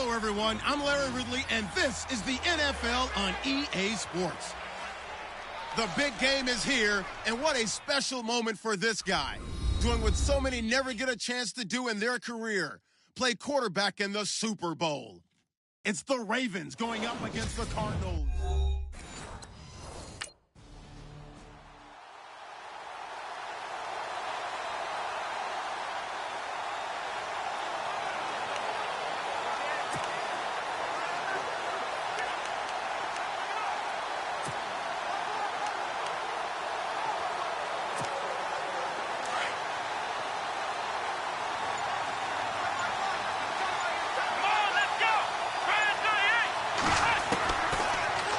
Hello, everyone. I'm Larry Ridley, and this is the NFL on EA Sports. The big game is here, and what a special moment for this guy. Doing what so many never get a chance to do in their career, play quarterback in the Super Bowl. It's the Ravens going up against the Cardinals.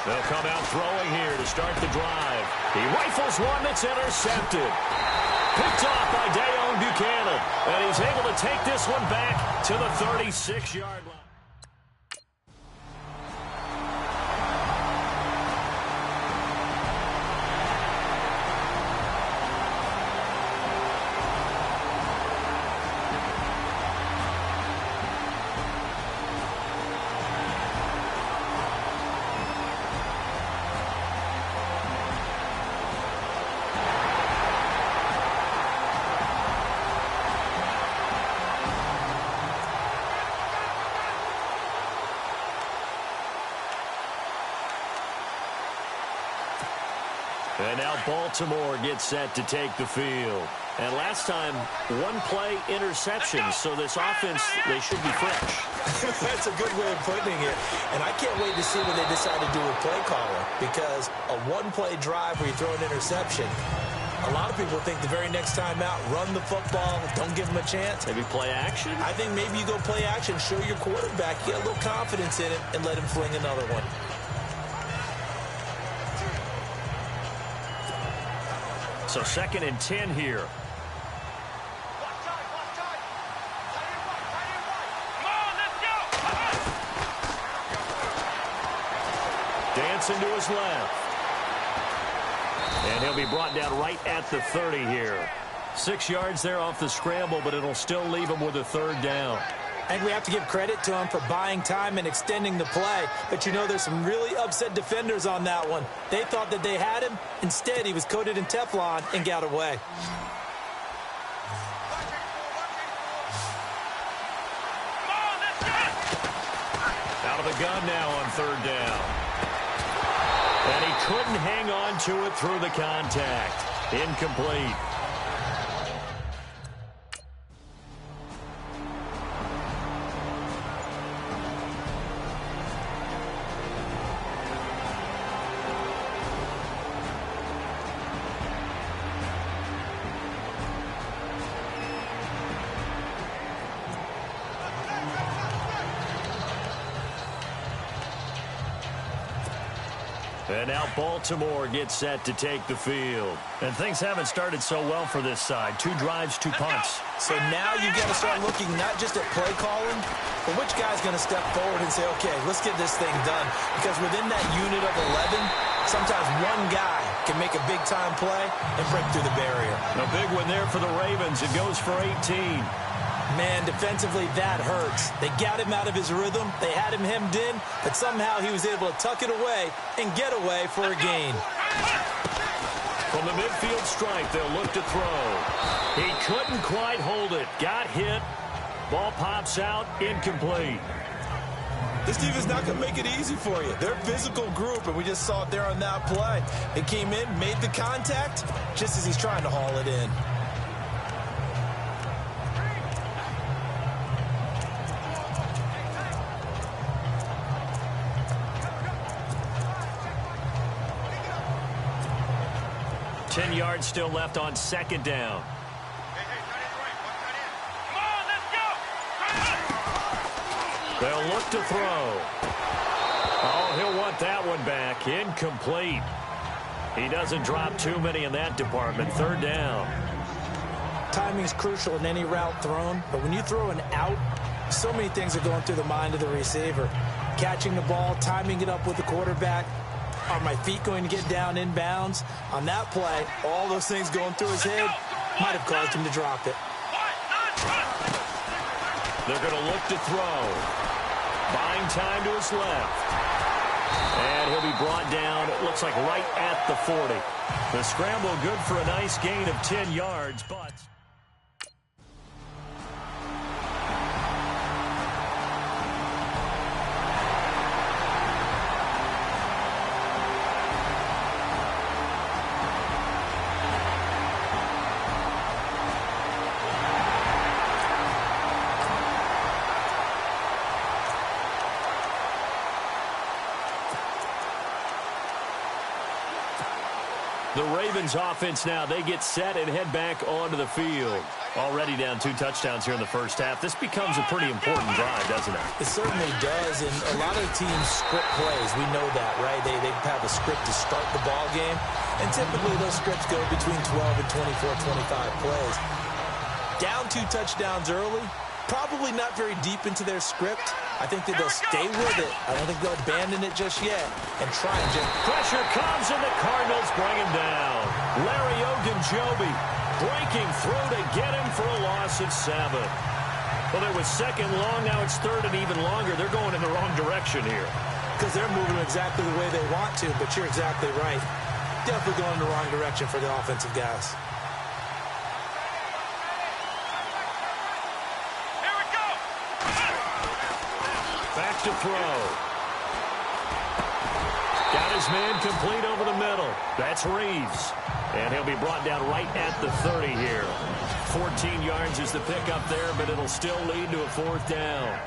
They'll come out throwing here to start the drive. He rifles one that's intercepted. Picked off by Dayon Buchanan. And he's able to take this one back to the 36-yard line. And now Baltimore gets set to take the field. And last time, one-play interception. So this offense, they should be fresh. That's a good way of putting it. And I can't wait to see what they decide to do with play caller. Because a one-play drive where you throw an interception, a lot of people think the very next time out, run the football, don't give them a chance. Maybe play action? I think maybe you go play action, show your quarterback, get a little confidence in it, and let him fling another one. So 2nd and 10 here. Dancing to his left. And he'll be brought down right at the 30 here. 6 yards there off the scramble, but it'll still leave him with a 3rd down. I think we have to give credit to him for buying time and extending the play. But, you know, there's some really upset defenders on that one. They thought that they had him. Instead, he was coated in Teflon and got away. Out of the gun now on 3rd down. And he couldn't hang on to it through the contact. Incomplete. And now Baltimore gets set to take the field. And things haven't started so well for this side. 2 drives, 2 punts. So now you've got to start looking not just at play calling, but which guy's going to step forward and say, okay, let's get this thing done. Because within that unit of 11, sometimes one guy can make a big-time play and break through the barrier. A big one there for the Ravens. It goes for 18. Man, defensively, that hurts. They got him out of his rhythm. They had him hemmed in, but somehow he was able to tuck it away and get away for a gain. From the midfield stripe, they'll look to throw. He couldn't quite hold it. Got hit. Ball pops out. Incomplete. This defense is not going to make it easy for you. They're a physical group, and we just saw it there on that play. They came in, made the contact, just as he's trying to haul it in. Ten yards still left on 2nd down. They'll look to throw. Oh, he'll want that one back. Incomplete. He doesn't drop too many in that department. 3rd down. Timing is crucial in any route thrown, but when you throw an out, so many things are going through the mind of the receiver. Catching the ball, timing it up with the quarterback. Are my feet going to get down inbounds? On that play, all those things going through his head might have caused him to drop it. They're going to look to throw. Buying time to his left. And he'll be brought down, it looks like right at the 40. The scramble good for a nice gain of 10 yards, but... The Ravens offense now, they get set and head back onto the field. Already down 2 touchdowns here in the first half. This becomes a pretty important drive, doesn't it? It certainly does, and a lot of the teams script plays. We know that, right? They have a script to start the ball game, and typically those scripts go between 12 and 24, 25 plays. Down 2 touchdowns early, probably not very deep into their script. I think that they'll stay with it. I don't think they'll abandon it just yet and try and just... Pressure comes, and the Cardinals bring him down. Larry Ogunjobi breaking through to get him for a loss of 7. Well, there was second long. Now it's third and even longer. They're going in the wrong direction here. Because they're moving exactly the way they want to, but you're exactly right. Definitely going in the wrong direction for the offensive guys. Back to throw. Got his man complete over the middle. That's Reeves. And he'll be brought down right at the 30 here. 14 yards is the pickup there, but it'll still lead to a 4th down.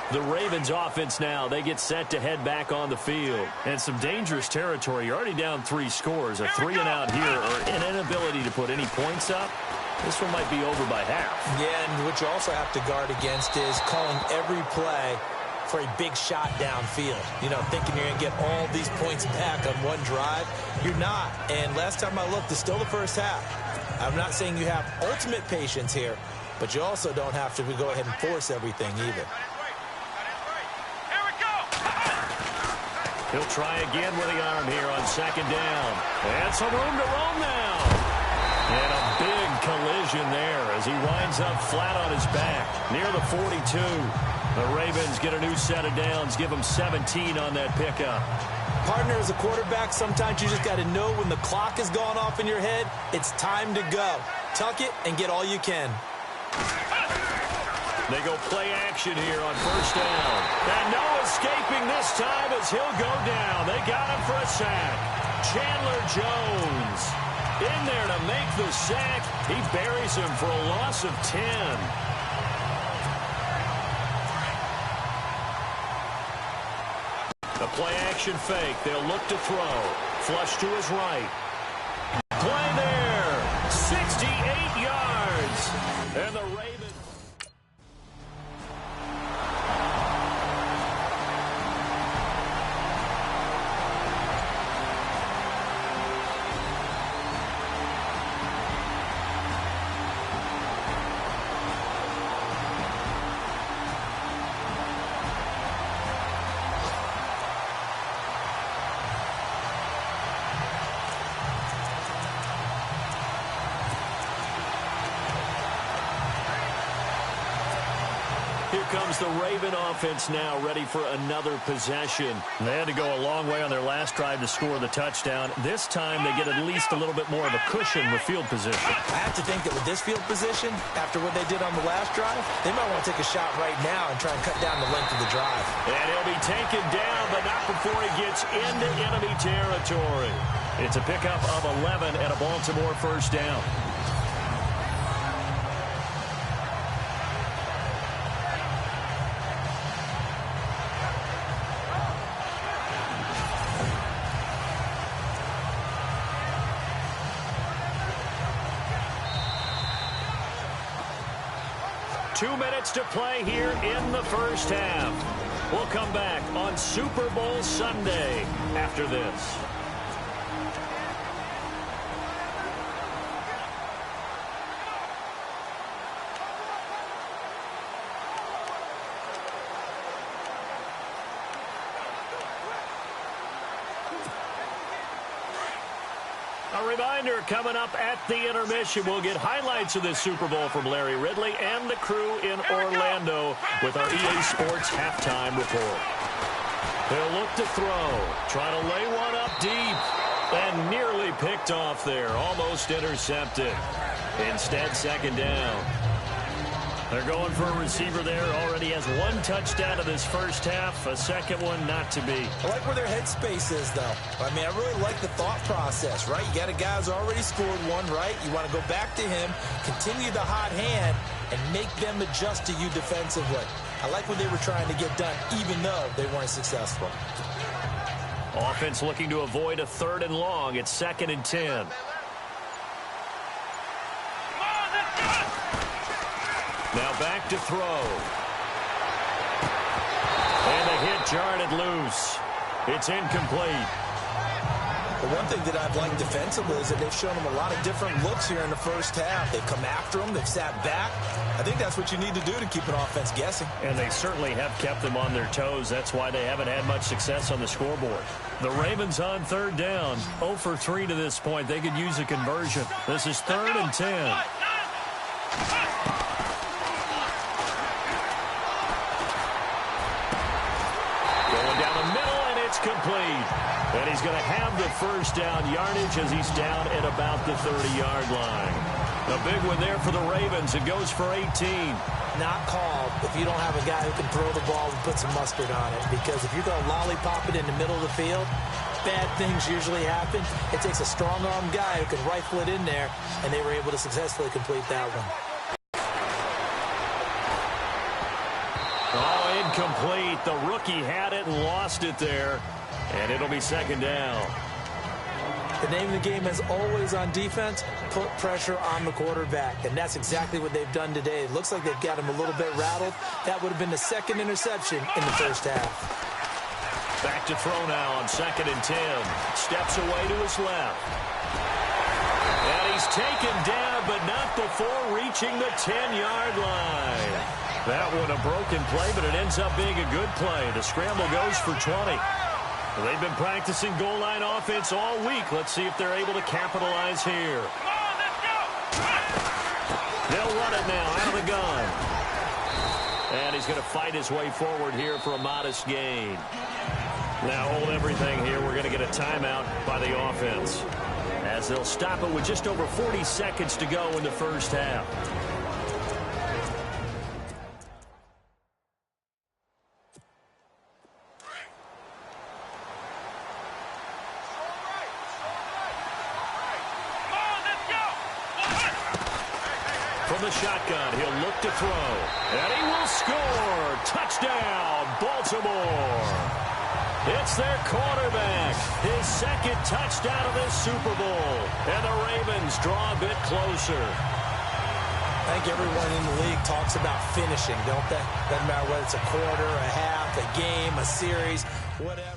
The Ravens offense now, they get set to head back on the field. And some dangerous territory. You're already down 3 scores. A 3-and-out here or an inability to put any points up. This one might be over by half. Yeah, and what you also have to guard against is calling every play for a big shot downfield. You know, thinking you're going to get all these points back on one drive. You're not. And last time I looked, it's still the first half. I'm not saying you have ultimate patience here, but you also don't have to go ahead and force everything either. He'll try again with the arm here on 2nd down. And some room to roam now. And a big collision there as he winds up flat on his back near the 42. The Ravens get a new set of downs, give them 17 on that pickup. Partner, as a quarterback, sometimes you just got to know when the clock has gone off in your head, it's time to go. Tuck it and get all you can. They go play action here on 1st down. And no escaping this time as he'll go down. They got him for a sack. Chandler Jones in there to make the sack. He buries him for a loss of 10. The play action fake. They'll look to throw. Flush to his right. Play there. 68 yards. And the Ravens. Here comes the Raven offense now, ready for another possession. They had to go a long way on their last drive to score the touchdown. This time they get at least a little bit more of a cushion with field position. I have to think that with this field position, after what they did on the last drive, they might want to take a shot right now and try and cut down the length of the drive. And he'll be taken down, but not before he gets into enemy territory. It's a pickup of 11 and a Baltimore first down. Two minutes to play here in the first half. We'll come back on Super Bowl Sunday after this. A reminder, coming up at the intermission, we'll get highlights of this Super Bowl from Larry Ridley and the crew in Orlando with our EA Sports halftime report. He'll look to throw, try to lay one up deep, and nearly picked off there, almost intercepted. Instead, second down. They're going for a receiver there. Already has one touchdown of this first half. A second one not to be. I like where their headspace is, though. I mean, I really like the thought process, right? You got a guy who's already scored one, right? You want to go back to him, continue the hot hand, and make them adjust to you defensively. I like what they were trying to get done, even though they weren't successful. Offense looking to avoid a 3rd and long. It's 2nd and 10. Now back to throw. And the hit jarred it loose. It's incomplete. The one thing that I've liked defensively is that they've shown them a lot of different looks here in the first half. They've come after them. They've sat back. I think that's what you need to do to keep an offense guessing. And they certainly have kept them on their toes. That's why they haven't had much success on the scoreboard. The Ravens on 3rd down. 0 for 3 to this point. They could use a conversion. This is 3rd and 10. Complete. And he's going to have the first down yardage as he's down at about the 30-yard line. A big one there for the Ravens. It goes for 18. Not called if you don't have a guy who can throw the ball and put some mustard on it. Because if you're going to lollipop it in the middle of the field, bad things usually happen. It takes a strong-arm guy who can rifle it in there, and they were able to successfully complete that one. Oh, incomplete. The rookie had it and lost it there. And it'll be 2nd down. The name of the game is always on defense, put pressure on the quarterback. And that's exactly what they've done today. It looks like they've got him a little bit rattled. That would have been the 2nd interception in the first half. Back to throw now on 2nd and 10. Steps away to his left. And he's taken down, but not before reaching the 10-yard line. That one a broken play, but it ends up being a good play. The scramble goes for 20. They've been practicing goal line offense all week. Let's see if they're able to capitalize here. Come on, let's go! They'll run it now out of the gun. And he's going to fight his way forward here for a modest gain. Now hold everything here. We're going to get a timeout by the offense, as they'll stop it with just over 40 seconds to go in the first half. From the shotgun, he'll look to throw. And he will score. Touchdown, Baltimore. It's their quarterback. His 2nd touchdown of this Super Bowl. And the Ravens draw a bit closer. I think everyone in the league talks about finishing, don't they? Doesn't matter whether it's a quarter, a half, a game, a series, whatever.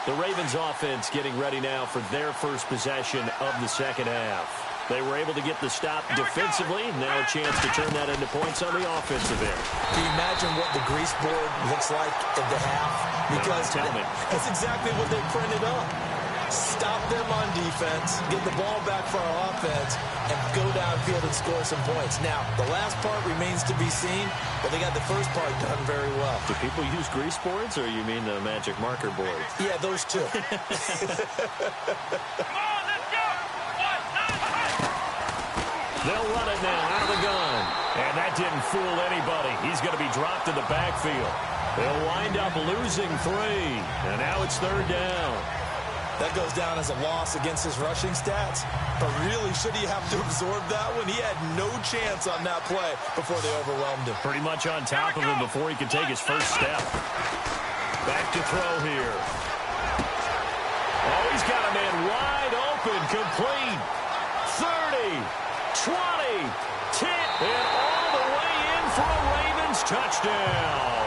The Ravens offense getting ready now for their first possession of the second half. They were able to get the stop defensively. Now a chance to turn that into points on the offensive end. Can you imagine what the grease board looks like at the half? Because that's exactly what they printed up. Stop them on defense, get the ball back for our offense, and go downfield and score some points. Now, the last part remains to be seen, but they got the first part done very well. Do people use grease boards, or you mean the magic marker boards? Yeah, those two. They'll run it now out of the gun. And that didn't fool anybody. He's going to be dropped in the backfield. They'll wind up losing 3. And now it's third down. That goes down as a loss against his rushing stats. But really, should he have to absorb that one? He had no chance on that play before they overwhelmed him. Pretty much on top of him before he could take his first step. Back to throw here. Oh, he's got a man wide open, complete. 30, 20, 10, and all the way in for a Ravens touchdown.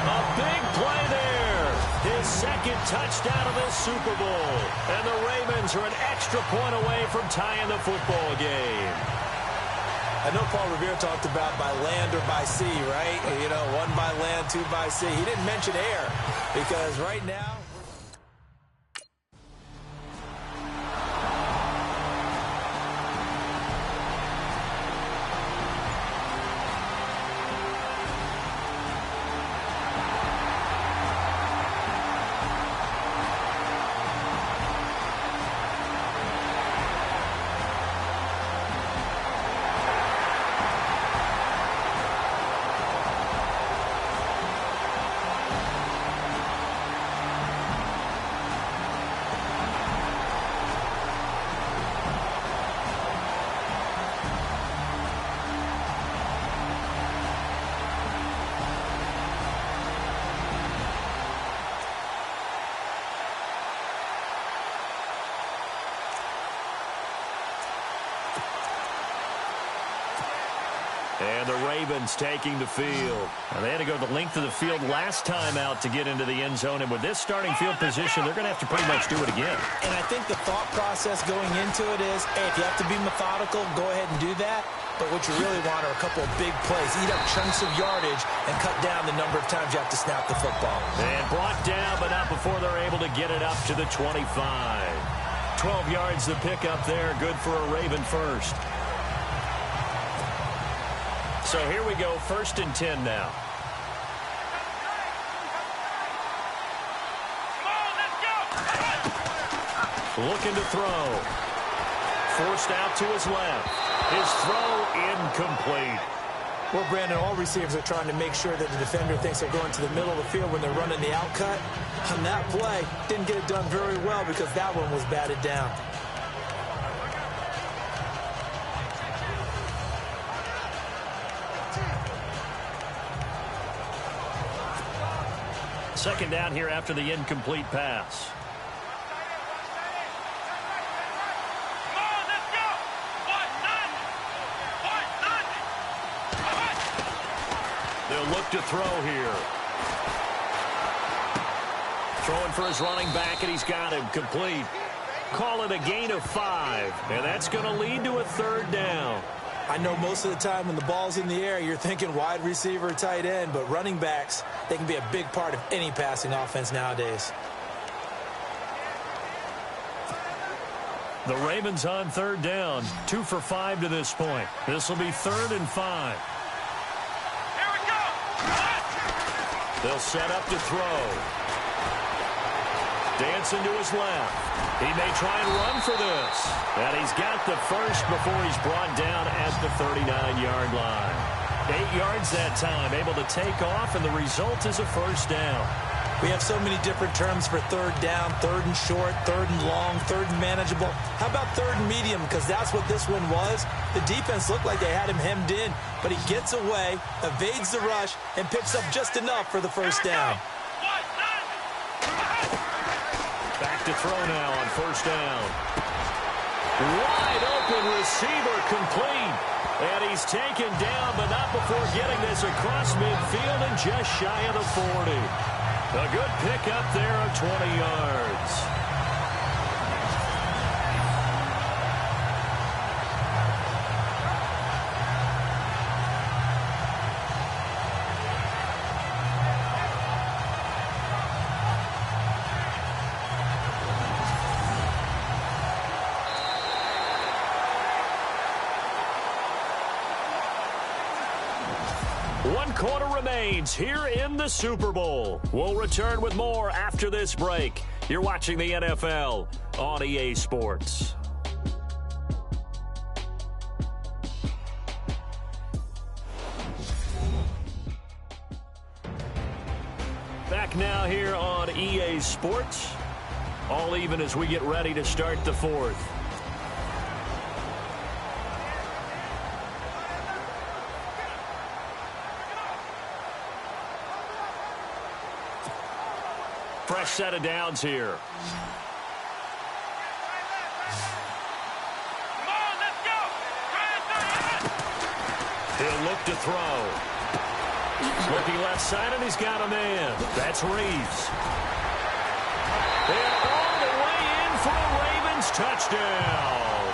A big play there. His second touchdown of this Super Bowl. And the Ravens are an extra point away from tying the football game. I know Paul Revere talked about by land or by sea, right? You know, 1 by land, 2 by sea. He didn't mention air because right now... And the Ravens taking the field. Now, they had to go the length of the field last time out to get into the end zone. And with this starting field position, they're going to have to pretty much do it again. And I think the thought process going into it is, hey, if you have to be methodical, go ahead and do that. But what you really want are a couple of big plays. Eat up chunks of yardage and cut down the number of times you have to snap the football. And brought down, but not before they're able to get it up to the 25. 12 yards to pick up there. Good for a Raven first. So here we go, 1st and 10 now. Looking to throw. Forced out to his left. His throw incomplete. Well, Brandon, all receivers are trying to make sure that the defender thinks they're going to the middle of the field when they're running the out cut. On that play, didn't get it done very well because that one was batted down. Second down here after the incomplete pass. They'll look to throw here. Throwing for his running back, and he's got him complete. Call it a gain of 5, and that's going to lead to a third down. I know most of the time when the ball's in the air, you're thinking wide receiver, tight end, but running backs, they can be a big part of any passing offense nowadays. The Ravens on third down, 2 for 5 to this point. This will be 3rd and 5. Here we go. They'll set up to throw. Dancing to his left. He may try and run for this. And he's got the first before he's brought down at the 39-yard line. 8 yards that time, able to take off, and the result is a first down. We have so many different terms for third down, 3rd and short, 3rd and long, 3rd and manageable. How about 3rd and medium? Because that's what this one was. The defense looked like they had him hemmed in, but he gets away, evades the rush, and picks up just enough for the first down. Back to throw now on first down. Wide open receiver complete. And he's taken down, but not before getting this across midfield and just shy of the 40. A good pick up there of 20 yards. One quarter remains here in the Super Bowl. We'll return with more after this break. You're watching the NFL on EA Sports. Back now here on EA Sports. All even as we get ready to start the fourth. Fresh set of downs here. Come on, let's go. He'll look to throw. Looking left side, and he's got a man. That's Reeves. And all the way in for a Ravens touchdown.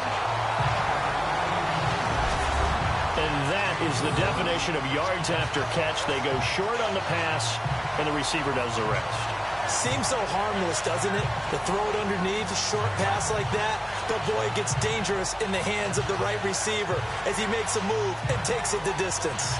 And that is the definition of yards after catch. They go short on the pass, and the receiver does the rest. Seems so harmless, doesn't it? To throw it underneath, a short pass like that. But, boy, it gets dangerous in the hands of the right receiver as he makes a move and takes it the distance.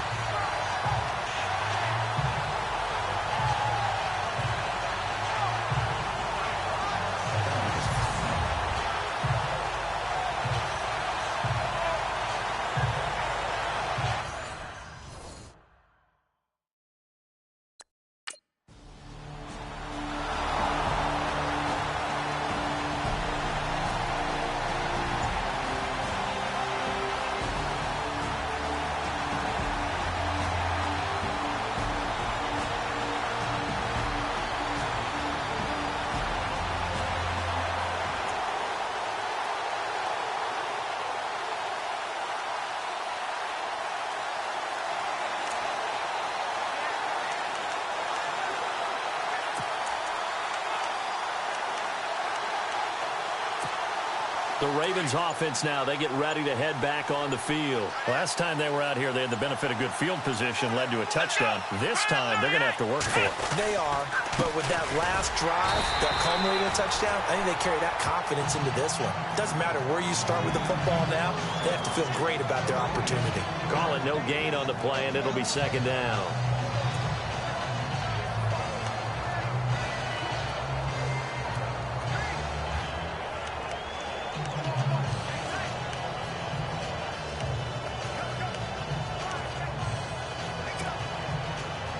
The Ravens offense now, they get ready to head back on the field. Last time they were out here, they had the benefit of good field position, led to a touchdown. This time, they're going to have to work for it. They are, but with that last drive that culminated in a touchdown, I think they carry that confidence into this one. It doesn't matter where you start with the football now. They have to feel great about their opportunity. Call it no gain on the play, and it'll be second down.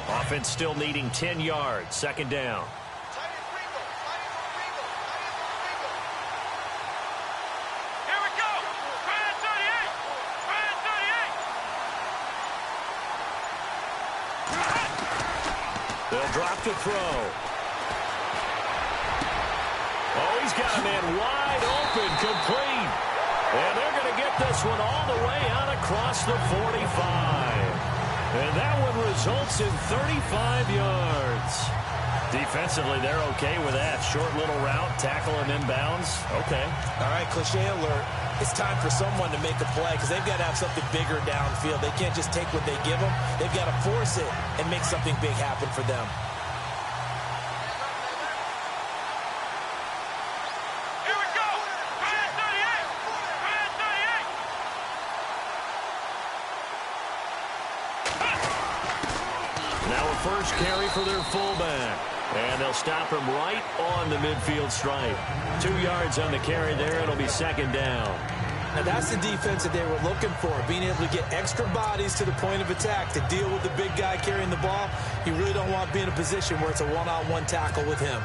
Offense still needing 10 yards. Second down. Here we go. Try it 38. Try it 38. They'll drop to throw. Oh, he's got a man wide open, complete. And they're going to get this one all the way out across the 45. And that one results in 35 yards. Defensively, they're okay with that. Short little route, tackle him inbounds. Okay. All right, cliche alert. It's time for someone to make a play because they've got to have something bigger downfield. They can't just take what they give them. They've got to force it and make something big happen for them. Here we go. Try it 38. Try it 38. Now a first carry for their fullback. And they'll stop him right on the midfield stripe. 2 yards on the carry there. It'll be second down. Now that's the defense that they were looking for, being able to get extra bodies to the point of attack to deal with the big guy carrying the ball. You really don't want to be in a position where it's a one-on-one tackle with him.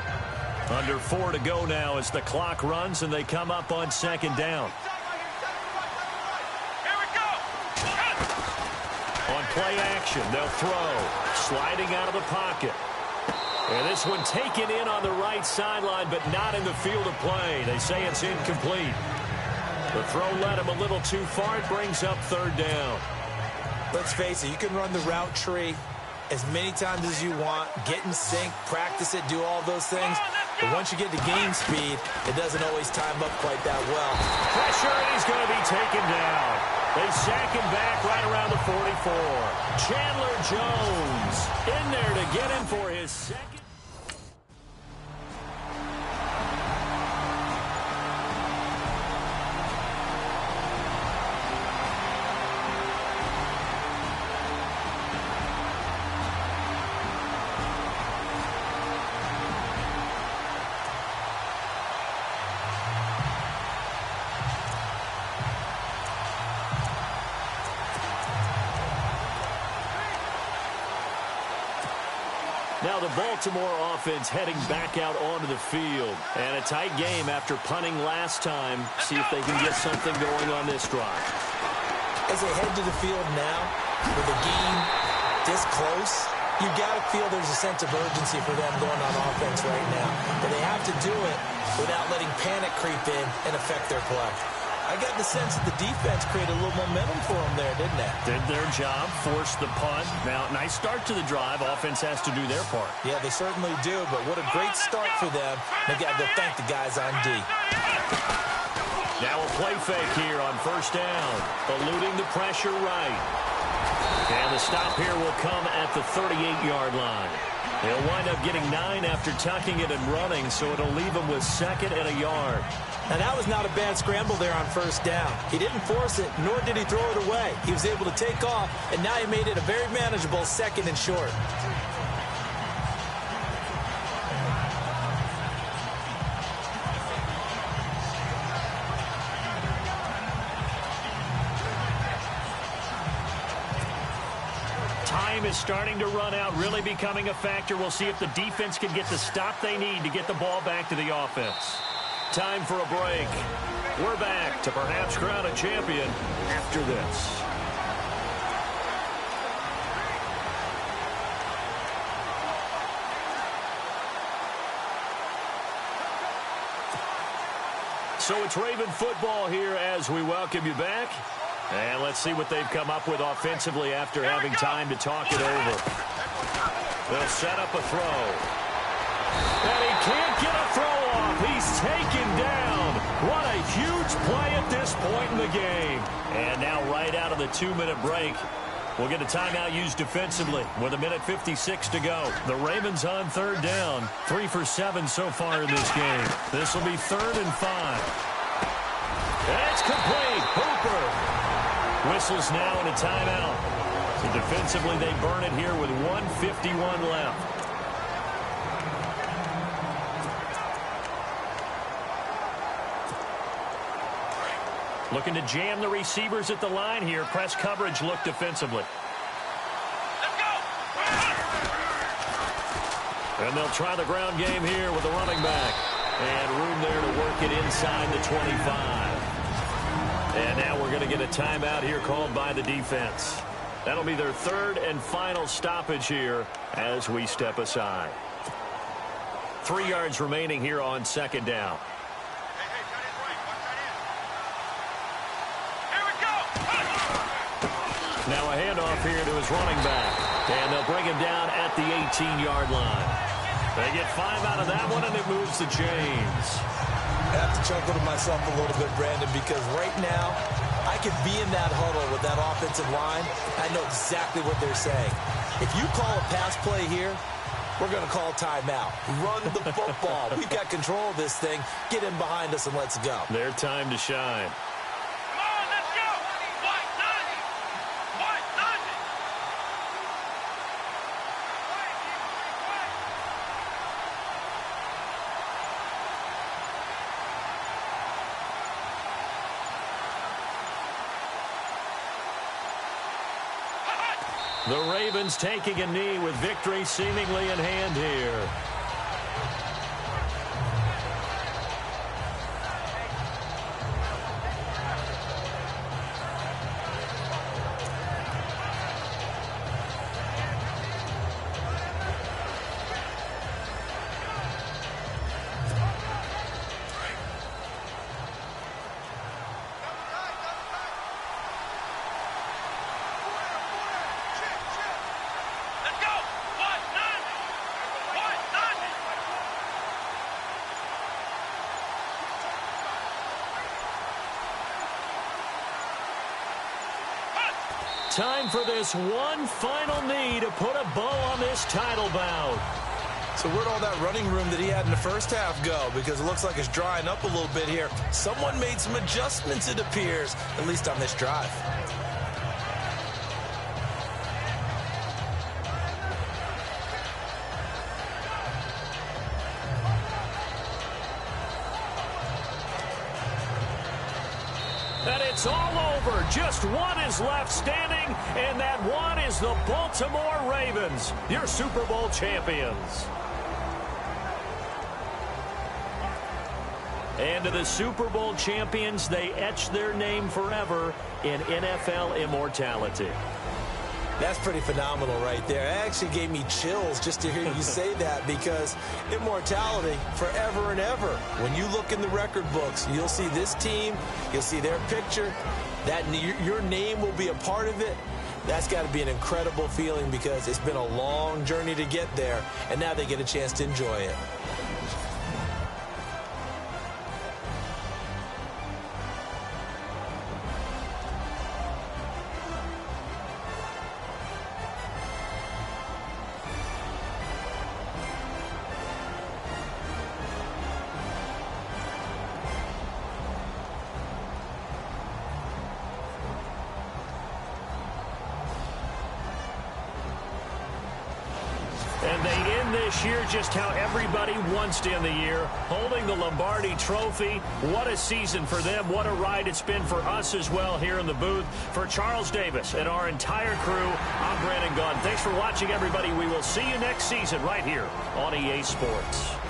Under 4 to go now as the clock runs and they come up on second down. Here we go. On play action, they'll throw. Sliding out of the pocket. And this one taken in on the right sideline, but not in the field of play. They say it's incomplete. The throw led him a little too far. It brings up third down. Let's face it, you can run the route tree as many times as you want, get in sync, practice it, do all those things. But once you get to game speed, it doesn't always time up quite that well. Pressure, and he's going to be taken down. They sack him back right around the 44. Chandler Jones in there to get him for his second. Now the Baltimore offense heading back out onto the field. And a tight game after punting last time. See if they can get something going on this drive. As they head to the field now, with the game this close, you got to feel there's a sense of urgency for them going on offense right now. But they have to do it without letting panic creep in and affect their play. I got the sense that the defense created a little momentum for them there, didn't it? Did their job, forced the punt. Now, nice start to the drive. Offense has to do their part. Yeah, they certainly do, but what a great start for them. They got to go thank the guys on D. Now a play fake here on first down, eluding the pressure right. And the stop here will come at the 38-yard line. He'll wind up getting 9 after tucking it and running, so it'll leave him with 2nd and a yard. And that was not a bad scramble there on first down. He didn't force it, nor did he throw it away. He was able to take off, and now he made it a very manageable 2nd and short. Time is starting to run out, really becoming a factor. We'll see if the defense can get the stop they need to get the ball back to the offense. Time for a break. We're back to perhaps crown a champion after this. So it's Raven football here as we welcome you back. And let's see what they've come up with offensively after having time to talk it over. They'll set up a throw. And he can't get a throw off. He's taken down. What a huge play at this point in the game. And now right out of the 2-minute break, we'll get a timeout used defensively with 1:56 to go. The Ravens on third down. 3 for 7 so far in this game. This will be 3rd and 5. And it's complete. Hooper whistles now in a timeout. So defensively, they burn it here with 1:51 left. Looking to jam the receivers at the line here. Press coverage look defensively. Let's go! And they'll try the ground game here with the running back. And room there to work it inside the 25. And now we're going to get a timeout here called by the defense. That'll be their 3rd and final stoppage here as we step aside. 3 yards remaining here on 2nd down. Now a handoff here to his running back. And they'll bring him down at the 18-yard line. They get 5 out of that one, and it moves the chains. I have to chuckle to myself a little bit, Brandon, because right now I could be in that huddle with that offensive line. I know exactly what they're saying. If you call a pass play here, we're going to call timeout. Run the football. We've got control of this thing. Get in behind us and let's go. Their time to shine. Come on, let's go! White, Nani! White, Nani! The Ravens taking a knee with victory seemingly in hand here. Let's go! time for this one final knee to put a bow on this title bout. So where'd all that running room that he had in the first half go? Because it looks like it's drying up a little bit here. Someone made some adjustments, it appears, at least on this drive. And it's all over. Just one is left standing, and that one is the Baltimore Ravens, your Super Bowl champions. And to the Super Bowl champions, they etch their name forever in NFL immortality. That's pretty phenomenal right there. It actually gave me chills just to hear you say that, because immortality forever and ever. When you look in the record books, you'll see this team, you'll see their picture, that your name will be a part of it. That's got to be an incredible feeling, because it's been a long journey to get there, and now they get a chance to enjoy it. And they end this year just how everybody wants to end the year, holding the Lombardi Trophy. What a season for them. What a ride it's been for us as well here in the booth. For Charles Davis and our entire crew, I'm Brandon Gaudin. Thanks for watching, everybody. We will see you next season right here on EA Sports.